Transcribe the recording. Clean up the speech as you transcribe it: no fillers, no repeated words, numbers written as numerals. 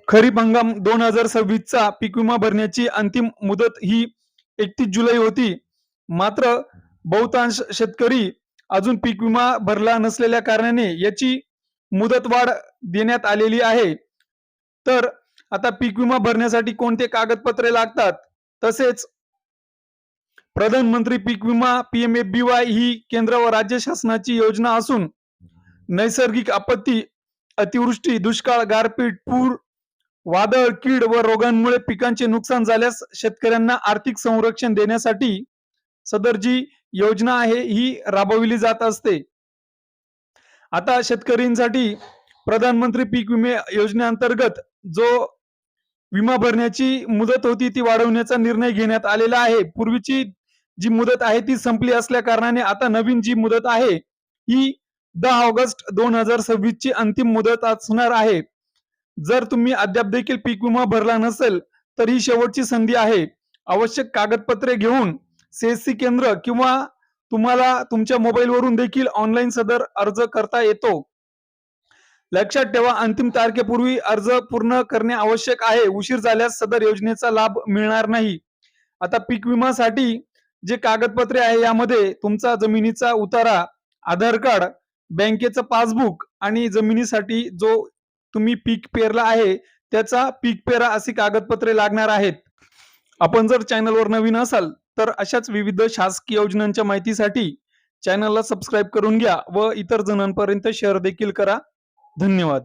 खरीप हंगाम 2026 चा पीक विमा भरण्याची अंतिम मुदत ही 31 जुलै होती. मात्र बहुतांश शेतकरी अजून पीक विमा भरला नसलेल्या कारणाने याची मुदतवाढ देण्यात आलेली आहे. तर आता पीक विमा भरण्यासाठी कोणते कागदपत्रे लागतात, तसेच प्रधानमंत्री पीक विमा PMFBY ही केंद्र व राज्य शासनाची योजना असून नैसर्गिक आपत्ती, अतिवृष्टी, दुष्काळ, गारपीट, पूर, वादळ, कीड व रोगांमुळे पिकांचे नुकसान झाल्यास शेतकऱ्यांना आर्थिक संरक्षण देण्यासाठी सदर जी योजना आहे ही राबविली जात असते. आता शेतकऱ्यांसाठी प्रधानमंत्री पीक विमे योजनेअंतर्गत जो विमा भरण्याची मुदत होती ती वाढवण्याचा निर्णय घेण्यात आलेला आहे. पूर्वीची जी मुदत आहे ती संपली असल्या कारणाने आता नवीन जी मुदत आहे ही 10 ऑगस्ट 2026 ची अंतिम मुदत असणार आहे. जर तुम्ही अद्याप देखील पीक विमा भरला नसेल तर ही शेवटची संधी आहे. आवश्यक कागदपत्रे घेऊन CSC केंद्र किंवा तुम्हाला तुमच्या मोबाईलवरून देखील ऑनलाईन सदर अर्ज करता येतो. लक्षात ठेवा, अंतिम तारखेपूर्वी अर्ज पूर्ण करणे आवश्यक आहे. उशीर झाल्यास सदर योजनेचा लाभ मिळणार नाही. आता पीक विमासाठी जे कागदपत्रे आहे यामध्ये तुमचा जमिनीचा उतारा, आधार कार्ड, बँकेचं पासबुक आणि जमिनीसाठी जो तुम्ही पीक पेरला आहे त्याचा पीक पेरा अशी कागदपत्रे लागणार आहेत. आपण जर चॅनलवर नवीन असाल तर अशाच विविध शासकीय योजनांच्या माहितीसाठी चॅनलला सबस्क्राईब करून घ्या व इतर जणांपर्यंत शेअर देखील करा. धन्यवाद.